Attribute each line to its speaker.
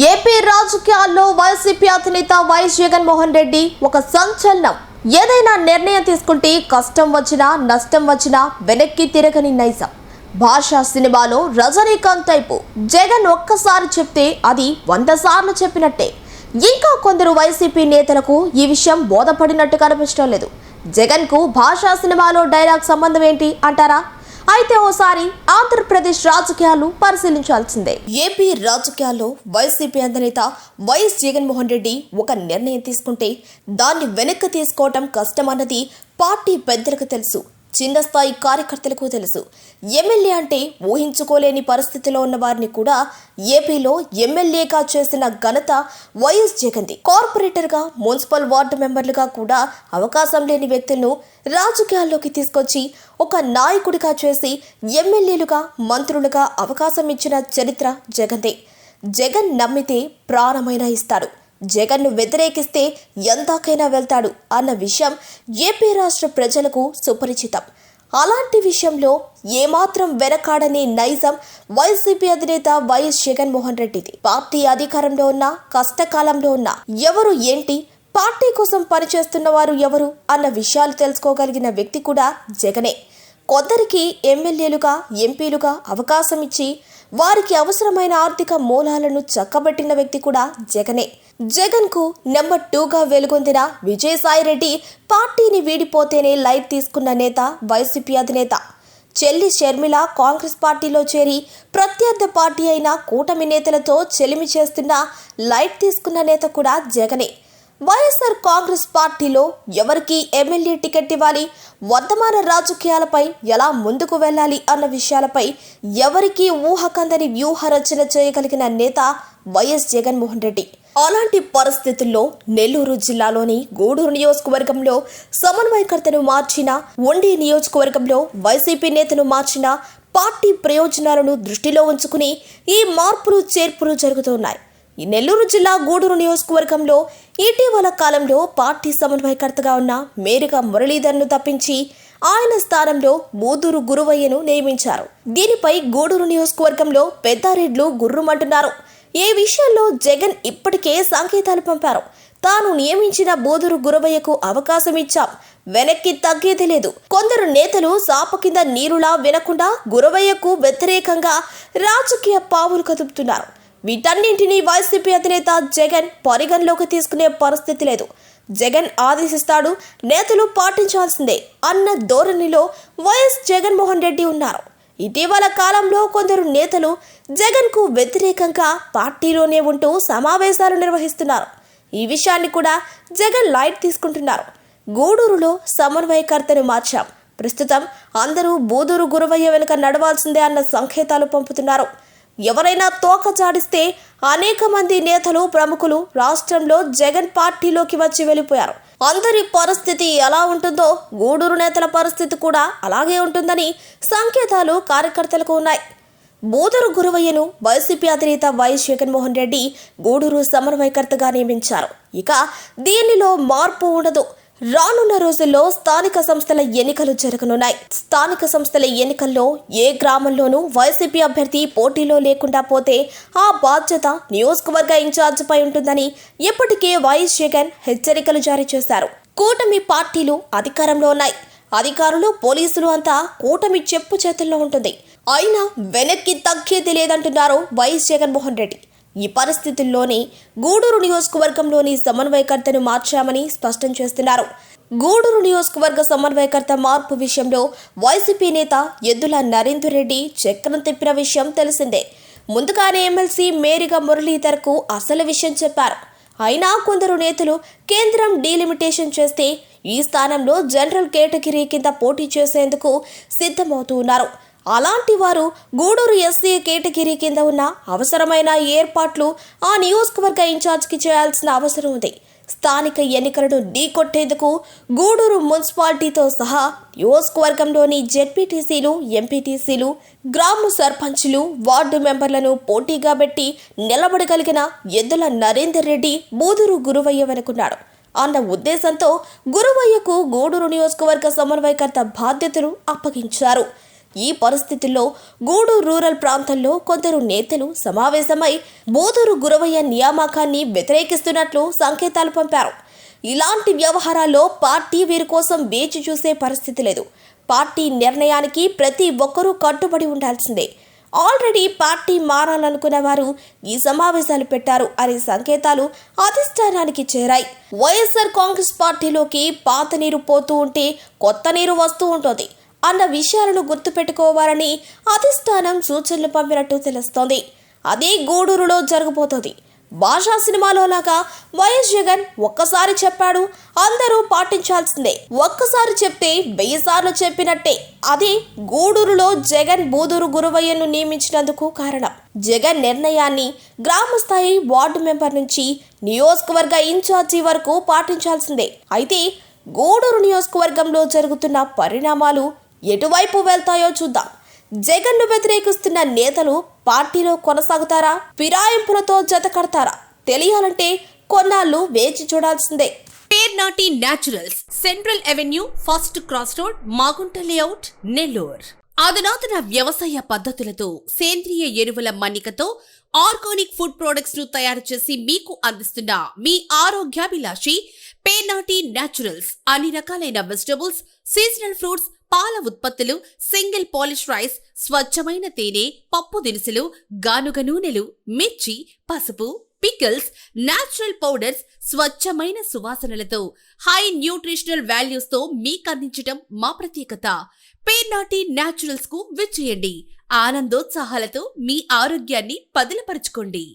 Speaker 1: AP రాజకీయాల్లో YCP అధినేత YS Jaganmohan Reddy ఒక సంచలనం. ఏదైనా నిర్ణయం తీసుకుంటే కష్టం వచ్చినా నష్టం వచ్చినా వెనక్కి తిరగని నైజం. భాషా సినిమాలో రజనీకాంత్ టైపు జగన్ ఒక్కసారి చెప్తే అది 100 సార్లు చెప్పినట్టే. ఇంకా కొందరు వైసీపీ నేతలకు ఈ విషయం బోధపడినట్టు కనిపించడం లేదు. జగన్కు భాషా సినిమాలో డైలాగ్ సంబంధం ఏంటి అంటారా? అయితే ఓసారి ఆంధ్రప్రదేశ్ రాజకీయాలు పరిశీలించాల్సిందే. ఏపీ రాజకీయాల్లో వైసీపీ అధినేత వైఎస్ జగన్మోహన్ రెడ్డి ఒక నిర్ణయం తీసుకుంటే దాన్ని వెనక్కి తీసుకోవటం కష్టమన్నది పార్టీ పెద్దలకు తెలుసు, చిన్న స్థాయి కార్యకర్తలకు తెలుసు. ఎమ్మెల్యే అంటే ఊహించుకోలేని పరిస్థితిలో ఉన్న వారిని కూడా ఏపీలో ఎమ్మెల్యేగా చేసిన ఘనత వైఎస్ జగన్ది. కార్పొరేటర్గా, మున్సిపల్ వార్డు మెంబర్లుగా కూడా అవకాశం లేని వ్యక్తులను రాజకీయాల్లోకి తీసుకొచ్చి ఒక నాయకుడిగా చేసి ఎమ్మెల్యేలుగా, మంత్రులుగా అవకాశం ఇచ్చిన చరిత్ర జగన్దే. జగన్ నమ్మితే ప్రాణమైనా ఇస్తాడు, జగన్ను వ్యతిరేకిస్తే ఎంతకైనా వెళ్తాడు అన్న విషయం ఏపీ రాష్ట్ర ప్రజలకు సుపరిచితం. అలాంటి విషయంలో ఏమాత్రం వెనకాడని నైజం వైసీపీ అధినేత వైఎస్ జగన్మోహన్ రెడ్డిది. పార్టీ అధికారంలో ఉన్న, కష్టకాలంలో ఉన్న, ఎవరు ఏంటి, పార్టీ కోసం పనిచేస్తున్న వారు ఎవరు అన్న విషయాలు తెలుసుకోగలిగిన వ్యక్తి కూడా జగనే. కొందరికి ఎమ్మెల్యేలుగా, ఎంపీలుగా అవకాశం ఇచ్చి వారికి అవసరమైన ఆర్థిక మూలాలను చక్కబెట్టిన వ్యక్తి కూడా జగనే. జగన్ కు నెంబర్ 2గా వెలుగొందిన విజయసాయిరెడ్డి పార్టీని వీడిపోతేనే లైట్ తీసుకున్న నేత వైసీపీ అధినేత. చెల్లి షర్మిల కాంగ్రెస్ పార్టీలో చేరి ప్రత్యర్థి పార్టీ అయిన కూటమి నేతలతో చెలిమి చేస్తున్న లైట్ తీసుకున్న నేత కూడా జగనే. వైఎస్ఆర్ కాంగ్రెస్ పార్టీలో ఎవరికి ఎమ్మెల్యే టికెట్ ఇవ్వాలి, వర్తమాన రాజకీయాలపై ఎలా ముందుకు వెళ్ళాలి అన్న విషయాలపై ఎవరికీ ఊహకందని వ్యూహ రచన చేయగలిగిన నేత వైఎస్ జగన్మోహన్ రెడ్డి. అలాంటి పరిస్థితుల్లో నెల్లూరు జిల్లాలోని గూడూరు నియోజకవర్గంలో సమన్వయకర్తను మార్చిన, ఉండి నియోజకవర్గంలో వైసీపీ నేతను మార్చిన పార్టీ ప్రయోజనాలను దృష్టిలో ఉంచుకుని ఈ మార్పులు చేర్పులు జరుగుతున్నాయి. ఈ నెల్లూరు జిల్లా గూడూరు నియోజకవర్గంలో ఇటీవల కాలంలో పార్టీ సమన్వయకర్తగా ఉన్న మేరిగా మురళీధర్ను తప్పించి ఆయన స్థానంలో బూదూరు గురువయ్యను నియమించారు. దీనిపై గూడూరు నియోజకవర్గంలో పెద్దారెడ్లు గుర్రుమంటున్నారు. ఈ విషయంలో జగన్ ఇప్పటికే సంకేతాలు పంపారు. తాను నియమించిన బూదూరు గురవయ్యకు అవకాశం ఇచ్చాం, వెనక్కి తగ్గేది లేదు. కొందరు నేతలు సాప కింద నీరులా వినకుండా గురవయ్యకు వ్యతిరేకంగా రాజకీయ పావులు కదుపుతున్నారు. వీటన్నింటినీ వైసీపీ అధినేత జగన్ పరిగణలోకి తీసుకునే పరిస్థితి లేదు. జగన్ ఆదేశిస్తాడు, నేతలు పాటించాల్సిందే అన్న ధోరణిలో వైఎస్ జగన్మోహన్ రెడ్డి ఉన్నారు. ఇటీవల కాలంలో కొందరు నేతలు జగన్కు వ్యతిరేకంగా పార్టీలోనే ఉంటూ సమావేశాలు నిర్వహిస్తున్నారు. ఈ విషయాన్ని కూడా జగన్ లైట్ తీసుకుంటున్నారు. గూడూరులో సమన్వయకర్తను మార్చాం, ప్రస్తుతం అందరూ బూదూరు గురవయ్య వెనుక నడవాల్సిందే అన్న సంకేతాలు పంపుతున్నారు. ఎవరైనా తోక చాడిస్తే అనేక మంది నేతలు, ప్రముఖులు రాష్ట్రంలో జగన్ పార్టీలోకి వచ్చి వెళ్ళిపోయారు. అందరి పరిస్థితి ఎలా ఉంటుందో గూడూరు నేతల పరిస్థితి కూడా అలాగే ఉంటుందని సంకేతాలు కార్యకర్తలకు ఉన్నాయి. బూదూరు గురవయ్యను వైసీపీ అధినేత వైఎస్ జగన్మోహన్ రెడ్డి గూడూరు సమన్వయకర్తగా నియమించారు. ఇక దీనిలో మార్పు ఉండదు. రానున్న రోజుల్లో స్థానిక సంస్థల ఎన్నికలు జరగనున్నాయి. స్థానిక సంస్థల ఎన్నికల్లో ఏ గ్రామంలోనూ వైసీపీ అభ్యర్థి పోటీలో లేకుండా పోతే ఆ బాధ్యత నియోజకవర్గ ఇన్ఛార్జిపై ఉంటుందని ఇప్పటికే వైఎస్ జగన్ హెచ్చరికలు జారీ చేశారు. కూటమి పార్టీలు అధికారంలో ఉన్నాయి. అధికారులు, పోలీసులు అంతా కూటమి చెప్పు చేతుల్లో ఉంటుంది. అయినా వెనక్కి తగ్గేది లేదంటున్నారు వైఎస్ జగన్మోహన్ రెడ్డి. ఈ పరిస్థితుల్లోనే గూడూరు నియోజకవర్గంలోని సమన్వయకర్తను మార్చామని స్పష్టం చేస్తున్నారు. గూడూరు నియోజకవర్గ సమన్వయకర్త మార్పు విషయంలో వైసీపీ నేత ఎద్దుల నరేందర్ రెడ్డి చక్రం తిప్పిన విషయం తెలిసిందే. ముందుగానే ఎమ్మెల్సీ మేరిగా మురళీధర్కు అసలు విషయం చెప్పారు. అయినా కొందరు నేతలు కేంద్రం డీలిమిటేషన్ చేస్తే ఈ స్థానంలో జనరల్ కేటగిరీ కింద పోటీ చేసేందుకు సిద్ధమవుతూ ఉన్నారు. అలాంటి వారు గూడూరు ఎస్సీ కేటగిరీ కింద ఉన్న అవసరమైన ఏర్పాట్లు ఆ నియోజకవర్గ ఇన్ఛార్జికి చేయాల్సిన అవసరం ఉంది. స్థానిక ఎన్నికలను ఢీకొట్టేందుకు గూడూరు మున్సిపాలిటీతో సహా నియోజకవర్గంలోని జెడ్పీటీసీలు, ఎంపీటీసీలు, గ్రామ సర్పంచులు, వార్డు మెంబర్లను పోటీగా పెట్టి నిలబడగలిగిన ఎద్దుల నరేందర్ రెడ్డి బూదూరు గురవయ్య వెనుకున్నాడు అన్న ఉద్దేశంతో గురవయ్యకు గూడూరు నియోజకవర్గ సమన్వయకర్త బాధ్యతలు అప్పగించారు. ఈ పరిస్థితుల్లో గూడూరు రూరల్ ప్రాంతంలో కొందరు నేతలు సమావేశమై బోదూరు గురవయ్య నియామకాన్ని వ్యతిరేకిస్తున్నట్లు సంకేతాలు పంపారు. ఇలాంటి వ్యవహారాల్లో పార్టీ వీరి కోసం వేచి చూసే పరిస్థితి లేదు. పార్టీ నిర్ణయానికి ప్రతి ఒక్కరూ కట్టుబడి ఉండాల్సిందే. ఆల్రెడీ పార్టీ మారాలనుకున్న వారు ఈ సమావేశాలు పెట్టారు అనే సంకేతాలు అధిష్టానానికి చేరాయి. వైఎస్ఆర్ కాంగ్రెస్ పార్టీలోకి పాత నీరు పోతూ ఉంటే కొత్త నీరు వస్తూ ఉంటుంది అన్న విషయాలను గుర్తుపెట్టుకోవాలని అధిష్టానం సూచనలు పంపినట్టు తెలుస్తోంది. అదే గూడూరులో జరగబోతోంది. భాషా సినిమాలో లాగా వైఎస్ జగన్ ఒక్కసారి చెప్పాడు, అందరూ పాటించాల్సిందే. ఒక్కసారి చెప్తే 1000 సార్లు చెప్పినట్టే. అదే గూడూరులో జగన్ బోదూరు గురవయ్యను నియమించినందుకు కారణం. జగన్ నిర్ణయాన్ని గ్రామ స్థాయి వార్డు మెంబర్ నుంచి నియోజకవర్గ ఇన్ఛార్జి వరకు పాటించాల్సిందే. అయితే గూడూరు నియోజకవర్గంలో జరుగుతున్న పరిణామాలు ఎటువైపు వెళ్తాయో చూద్దాం. జగన్ను వ్యతిరేకిస్తున్న నేతలు పార్టీలో కొనసాగుతారా, ఫిరాయింపులతో జత కడతారా తెలియాలంటే కొన్నాళ్ళు వేచి చూడాల్సిందే.
Speaker 2: Pernati naturals, central avenue, first cross road, Magunta layout, Nellore. అధునాతన వ్యవసాయ పద్ధతులతో సేంద్రియ ఎరువుల మన్నికతో ఆర్గానిక్ ఫుడ్ ప్రొడక్ట్స్ ను తయారు చేసి మీకు అందిస్తున్న మీ ఆరోగ్యాభిలాషి పేర్నాటి న్యాచురల్స్. అన్ని రకాలైన వెజిటబుల్స్, సీజనల్ ఫ్రూట్స్, పాల ఉత్పత్తులు, సింగిల్ పాలిష్ రైస్, స్వచ్ఛమైన తేనె, పప్పు దినుసులు, గానుగ నూనెలు, మిర్చి, పసుపు, పికిల్స్, నేచురల్ పౌడర్స్, స్వచ్ఛమైన సువాసనలతో హై న్యూట్రిషనల్ వాల్యూస్ తో మీకందించటం మా ప్రత్యేకత. పేర్నాటి న్యాచురల్స్ కు విచ్చేయండి. ఆనందోత్సాహాలతో మీ ఆరోగ్యాన్ని పదిలపరచుకోండి.